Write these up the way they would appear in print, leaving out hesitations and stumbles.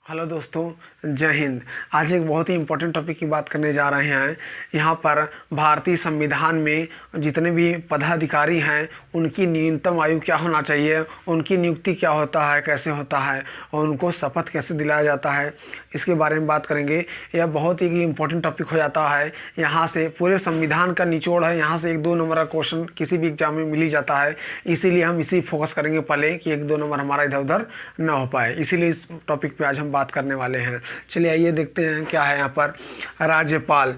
Hello दोस्तों, जय हिंद। आज एक बहुत ही इम्पोर्टेंट टॉपिक की बात करने जा रहे हैं। यहाँ पर भारतीय संविधान में जितने भी पदाधिकारी हैं उनकी न्यूनतम आयु क्या होना चाहिए, उनकी नियुक्ति क्या होता है, कैसे होता है और उनको शपथ कैसे दिलाया जाता है, इसके बारे में बात करेंगे। यह बहुत ही इम्पोर्टेंट टॉपिक हो जाता है। यहाँ से पूरे संविधान का निचोड़ है। यहाँ से 1-2 नंबर का क्वेश्चन किसी भी एग्जाम में मिल ही जाता है। इसीलिए हम इसी फोकस करेंगे पहले कि 1-2 नंबर हमारा इधर उधर ना हो पाए। इसीलिए इस टॉपिक पे आज हम बात करने वाले हैं। चलिए आइए देखते हैं क्या है यहाँ पर। राज्यपाल,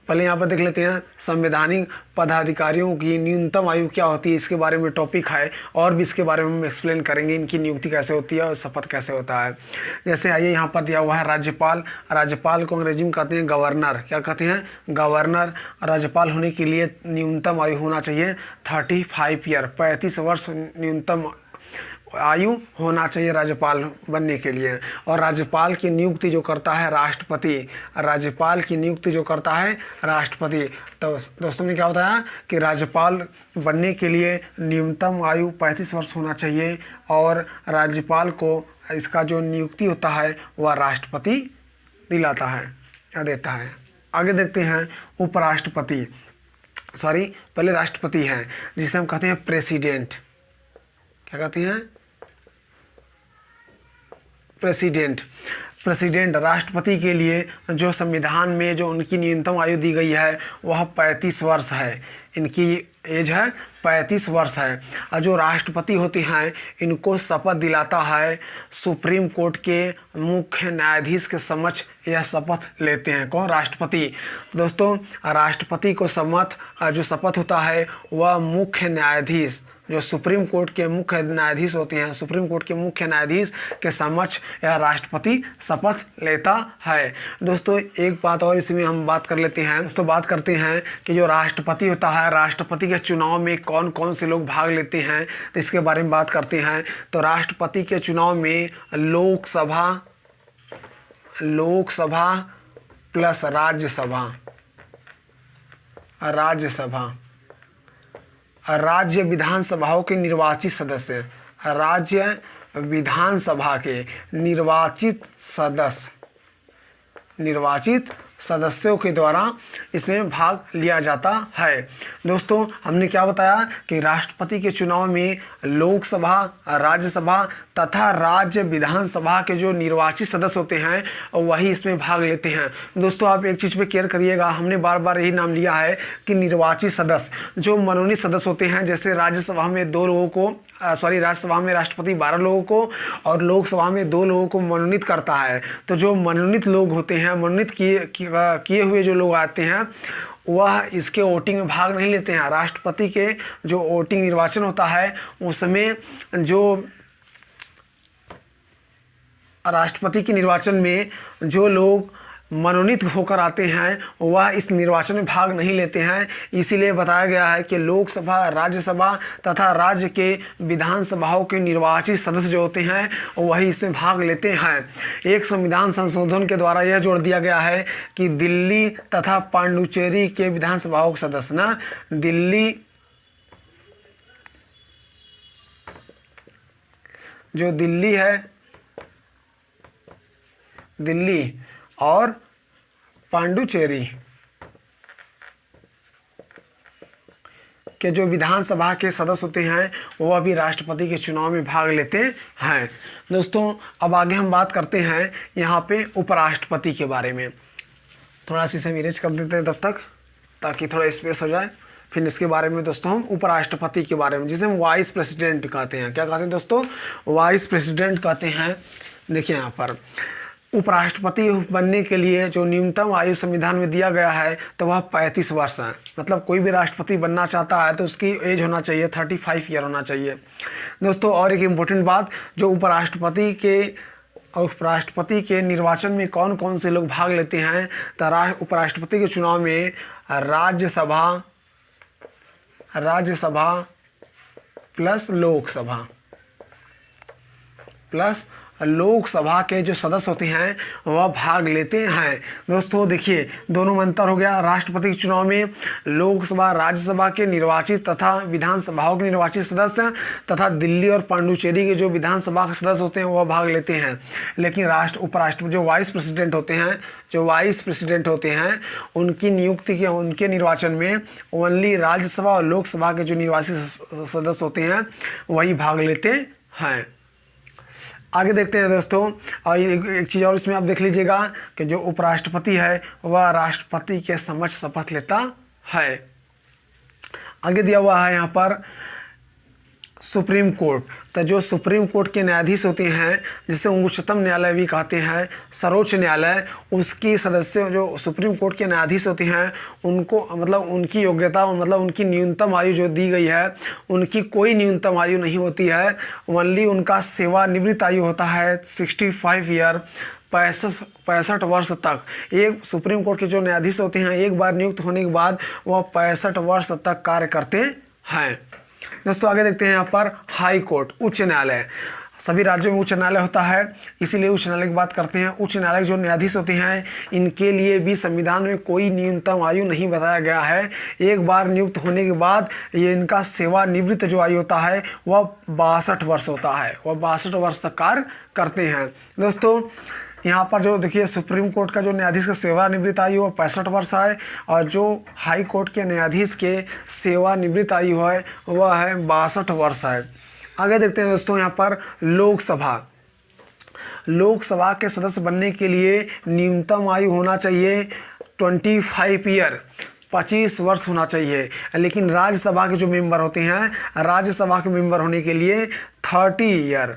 पहले यहाँ पर देख लेते हैं संवैधानिक पदाधिकारियों की न्यूनतम आयु क्या होती है, इसके बारे में टॉपिक है और भी इसके बारे में हम एक्सप्लेन करेंगे, इनकी नियुक्ति कैसे होती है और शपथ कैसे होता है। जैसे आइए यहाँ पर दिया हुआ है राज्यपाल। राज्यपाल को अंग्रेजी में कहते हैं गवर्नर। क्या कहते हैं? गवर्नर। राज्यपाल होने के लिए न्यूनतम आयु होना चाहिए 35 ईयर, 35 वर्ष न्यूनतम आयु होना चाहिए राज्यपाल बनने के लिए। और राज्यपाल की नियुक्ति जो करता है राष्ट्रपति। राज्यपाल की नियुक्ति जो करता है राष्ट्रपति। तो दोस्तों ने क्या बताया कि राज्यपाल बनने के लिए न्यूनतम आयु 35 वर्ष होना चाहिए और राज्यपाल को इसका जो नियुक्ति होता है वह राष्ट्रपति दिलाता है या देता है। आगे देखते हैं उपराष्ट्रपति, पहले राष्ट्रपति हैं जिसे हम कहते हैं प्रेसिडेंट। क्या कहते हैं? प्रेसिडेंट। राष्ट्रपति के लिए जो संविधान में जो उनकी न्यूनतम आयु दी गई है वह 35 वर्ष है। इनकी एज है 35 वर्ष है। और जो राष्ट्रपति होते हैं इनको शपथ दिलाता है सुप्रीम कोर्ट के मुख्य न्यायाधीश के समक्ष। यह शपथ लेते हैं कौन? राष्ट्रपति। दोस्तों, राष्ट्रपति को जो शपथ होता है वह मुख्य न्यायाधीश, जो सुप्रीम कोर्ट के मुख्य न्यायाधीश होते हैं, सुप्रीम कोर्ट के मुख्य न्यायाधीश के समक्ष यह राष्ट्रपति शपथ लेता है। दोस्तों, एक बात और इसमें हम बात कर लेते हैं। दोस्तों, बात करते हैं कि जो राष्ट्रपति होता है, राष्ट्रपति के चुनाव में कौन कौन से लोग भाग लेते हैं, तो इसके बारे में बात करते हैं। तो राष्ट्रपति के चुनाव में लोकसभा प्लस राज्यसभा राज्य विधानसभाओं के निर्वाचित सदस्य, राज्य विधानसभा के निर्वाचित सदस्यों के द्वारा इसमें भाग लिया जाता है। दोस्तों, हमने क्या बताया कि राष्ट्रपति के चुनाव में लोकसभा, राज्यसभा तथा राज्य विधानसभा के जो निर्वाचित सदस्य होते हैं वही इसमें भाग लेते हैं। दोस्तों, आप एक चीज़ पे केयर करिएगा, हमने बार बार यही नाम लिया है कि निर्वाचित सदस्य जो मनोनीत सदस्य होते हैं। जैसे राज्यसभा में 2 लोगों को राज्यसभा में राष्ट्रपति 12 लोगों को और लोकसभा में 2 लोगों को मनोनीत करता है। तो जो मनोनीत लोग होते हैं, मनोनीत किए हुए जो लोग आते हैं वह इसके वोटिंग में भाग नहीं लेते हैं। राष्ट्रपति के जो वोटिंग निर्वाचन होता है उसमें जो राष्ट्रपति के निर्वाचन में जो लोग मनोनीत होकर आते हैं वह इस निर्वाचन में भाग नहीं लेते हैं। इसीलिए बताया गया है कि लोकसभा, राज्यसभा तथा राज्य के विधानसभाओं के निर्वाचित सदस्य जो होते हैं वही इसमें भाग लेते हैं। एक संविधान संशोधन के द्वारा यह जोड़ दिया गया है कि दिल्ली तथा पांडुचेरी के विधानसभाओं के सदस्य दिल्ली और पांडुचेरी के जो विधानसभा के सदस्य होते हैं वह भी राष्ट्रपति के चुनाव में भाग लेते हैं। दोस्तों, अब आगे हम बात करते हैं यहाँ पे उपराष्ट्रपति के बारे में। थोड़ा सा इसे इरेज कर देते हैं तब तक, ताकि थोड़ा स्पेस हो जाए। फिर इसके बारे में दोस्तों हम उपराष्ट्रपति के बारे में, जिसे हम वाइस प्रेसिडेंट कहते हैं। क्या कहते हैं दोस्तों? वाइस प्रेसिडेंट कहते हैं। देखिए यहाँ पर उपराष्ट्रपति बनने के लिए जो न्यूनतम आयु संविधान में दिया गया है तो वह 35 वर्ष है। मतलब कोई भी राष्ट्रपति बनना चाहता है तो उसकी एज होना चाहिए 35 ईयर होना चाहिए। दोस्तों, और एक इम्पोर्टेंट बात, जो उपराष्ट्रपति के निर्वाचन में कौन कौन से लोग भाग लेते हैं, तो उपराष्ट्रपति के चुनाव में राज्यसभा प्लस लोकसभा के जो सदस्य होते हैं वह भाग लेते हैं। दोस्तों देखिए, दोनों में अंतर हो गया। राष्ट्रपति के चुनाव में लोकसभा राज्यसभा के निर्वाचित तथा विधानसभाओं के निर्वाचित सदस्य तथा दिल्ली और पांडुचेरी के जो विधानसभा के सदस्य होते हैं वह भाग लेते हैं। लेकिन उपराष्ट्रपति जो वाइस प्रेसिडेंट होते हैं उनकी नियुक्ति के उनके निर्वाचन में ओनली राज्यसभा और लोकसभा के जो निर्वाचित सदस्य होते हैं वही भाग लेते हैं। आगे देखते हैं दोस्तों, और एक चीज़ और इसमें आप देख लीजिएगा कि जो उपराष्ट्रपति है वह राष्ट्रपति के समक्ष शपथ लेता है। आगे दिया हुआ है यहाँ पर सुप्रीम कोर्ट। तो जो सुप्रीम कोर्ट के न्यायाधीश होते हैं, जिसे उच्चतम न्यायालय भी कहते हैं, सर्वोच्च न्यायालय, उसकी सदस्य जो सुप्रीम कोर्ट के न्यायाधीश होते हैं उनको मतलब उनकी योग्यता मतलब उनकी न्यूनतम आयु जो दी गई है उनकी कोई न्यूनतम आयु नहीं होती है। ओनली उनका सेवानिवृत्त आयु होता है 65 ईयर, 65 वर्ष तक। एक सुप्रीम कोर्ट के जो न्यायाधीश होते हैं एक बार नियुक्त होने के बाद वह 65 वर्ष तक कार्य करते हैं। दोस्तों आगे देखते हैं यहाँ पर हाई कोर्ट, उच्च न्यायालय। सभी राज्यों में उच्च न्यायालय होता है, इसीलिए उच्च न्यायालय की बात करते हैं। उच्च न्यायालय के जो न्यायाधीश होते हैं इनके लिए भी संविधान में कोई न्यूनतम आयु नहीं बताया गया है। एक बार नियुक्त होने के बाद ये इनका सेवानिवृत्त जो आयु होता है वह 62 वर्ष होता है, वह 62 वर्ष तक कार्य करते हैं। दोस्तों यहाँ पर जो देखिए सुप्रीम कोर्ट का जो न्यायाधीश का सेवानिवृत्त आयु है 65 वर्ष है, और जो हाई कोर्ट के न्यायाधीश के सेवानिवृत्त आयु है वह है 62 वर्ष है। आगे देखते हैं दोस्तों यहाँ पर लोकसभा के सदस्य बनने के लिए न्यूनतम आयु होना चाहिए 25 ईयर, 25 वर्ष होना चाहिए। लेकिन राज्यसभा के जो मेंबर होते हैं, राज्यसभा के मेंबर होने के लिए 30 ईयर,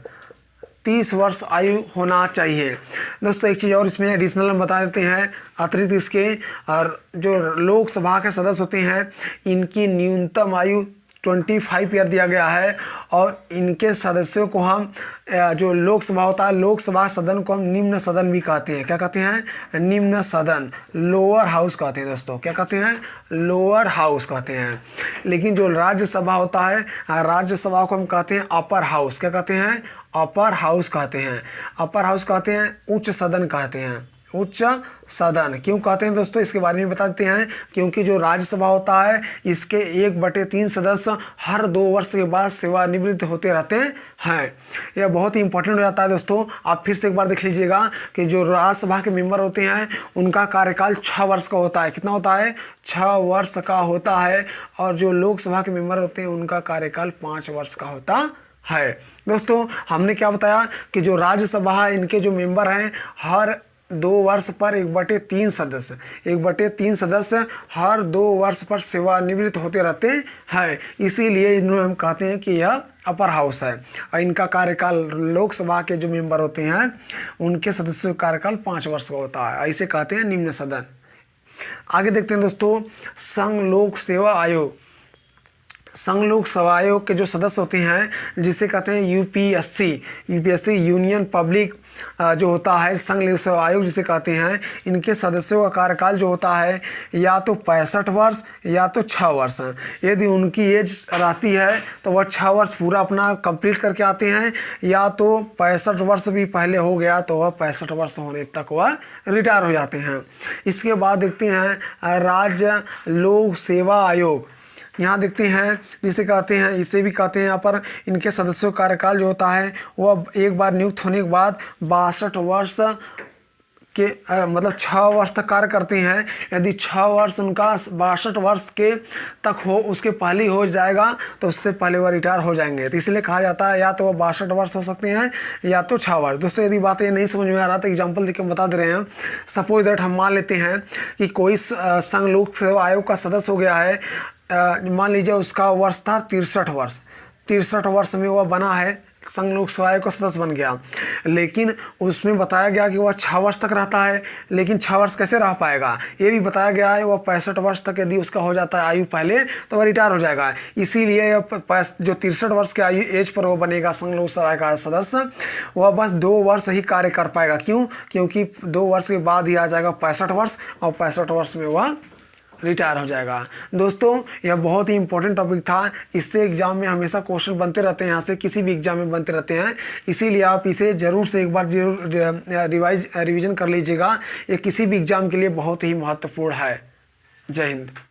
30 वर्ष आयु होना चाहिए। दोस्तों एक चीज़ और इसमें एडिशनल हम बता देते हैं अतिरिक्त इसके, और जो लोकसभा के सदस्य होते हैं इनकी न्यूनतम आयु 25 ईयर दिया गया है, और इनके सदस्यों को हम जो लोकसभा होता है लोकसभा सदन को हम निम्न सदन भी कहते हैं। क्या कहते हैं? निम्न सदन, लोअर हाउस कहते हैं। दोस्तों क्या कहते हैं? लोअर हाउस कहते हैं। लेकिन जो राज्यसभा होता है राज्यसभा को हम कहते हैं अपर हाउस। क्या कहते हैं? अपर हाउस कहते हैं। अपर हाउस कहते हैं, उच्च सदन कहते हैं। उच्च सदन क्यों कहते हैं दोस्तों, इसके बारे में बता देते हैं। क्योंकि जो राज्यसभा होता है इसके 1/3 सदस्य हर 2 वर्ष के बाद सेवानिवृत्त होते रहते हैं। यह बहुत ही इंपॉर्टेंट हो जाता है दोस्तों। आप फिर से एक बार देख लीजिएगा कि जो राज्यसभा के मेंबर होते हैं उनका कार्यकाल 6 वर्ष का होता है। कितना होता है? 6 वर्ष का होता है। और जो लोकसभा के मेंबर होते हैं उनका कार्यकाल 5 वर्ष का होता है। दोस्तों हमने क्या बताया कि जो राज्यसभा है इनके जो मेंबर हैं हर 2 वर्ष पर 1/3 सदस्य हर 2 वर्ष पर सेवानिवृत्त होते रहते हैं। इसीलिए इन्हें हम कहते हैं कि यह अपर हाउस है। और इनका कार्यकाल लोकसभा के जो मेंबर होते हैं उनके सदस्यों का कार्यकाल 5 वर्ष का होता है। ऐसे कहते हैं निम्न सदन। आगे देखते हैं दोस्तों संघ लोक सेवा आयोग। संघ लोक सेवा आयोग के जो सदस्य होते हैं जिसे कहते हैं यूपीएससी यूनियन पब्लिक जो होता है संघ लोक सेवा आयोग जिसे कहते हैं, इनके सदस्यों का कार्यकाल जो होता है या तो 65 वर्ष या तो 6 वर्ष। यदि उनकी एज रहती है तो वह 6 वर्ष पूरा अपना कंप्लीट करके आते हैं, या तो 65 वर्ष भी पहले हो गया तो वह 65 वर्ष होने तक वह रिटायर हो जाते हैं। इसके बाद देखते हैं राज्य लोक सेवा आयोग। यहाँ देखते हैं जिसे कहते हैं, इसे भी कहते हैं यहाँ पर इनके सदस्यों का कार्यकाल जो होता है वह एक बार नियुक्त होने के बाद 62 वर्ष के मतलब 6 वर्ष तक कार्य करते हैं। यदि 6 वर्ष उनका 62 वर्ष के तक हो उसके पहले हो जाएगा तो उससे पहले वह रिटायर हो जाएंगे। तो इसलिए कहा जाता है या तो वह 62 वर्ष हो सकते हैं या तो 6 वर्ष। दोस्तों यदि बात ये नहीं समझ में आ रहा तो एग्जाम्पल देकर बता दे रहे हैं। सपोज दैट हम मान लेते हैं कि कोई संघ लोक सेवा आयोग का सदस्य हो गया है, मान लीजिए उसका वर्ष था 63 वर्ष में वह बना है, संघ लोक सेवा आयोग का सदस्य बन गया। लेकिन उसमें बताया गया कि वह 6 वर्ष तक रहता है, लेकिन 6 वर्ष कैसे रह पाएगा ये भी बताया गया है। वह 65 वर्ष तक यदि उसका हो जाता है आयु पहले तो वह रिटायर हो जाएगा। इसीलिए जो 63 वर्ष के आयु एज पर वो बनेगा संघ लोक सेवा आयोग का सदस्य, वह बस 2 वर्ष ही कार्य कर पाएगा। क्यों? क्योंकि 2 वर्ष के बाद ही आ जाएगा 65 वर्ष, और 65 वर्ष में वह रिटायर हो जाएगा। दोस्तों यह बहुत ही इंपॉर्टेंट टॉपिक था, इससे एग्जाम में हमेशा क्वेश्चन बनते रहते हैं, यहाँ से किसी भी एग्जाम में बनते रहते हैं, इसीलिए आप इसे ज़रूर से एक बार रिवीजन कर लीजिएगा। ये किसी भी एग्जाम के लिए बहुत ही महत्वपूर्ण है। जय हिंद।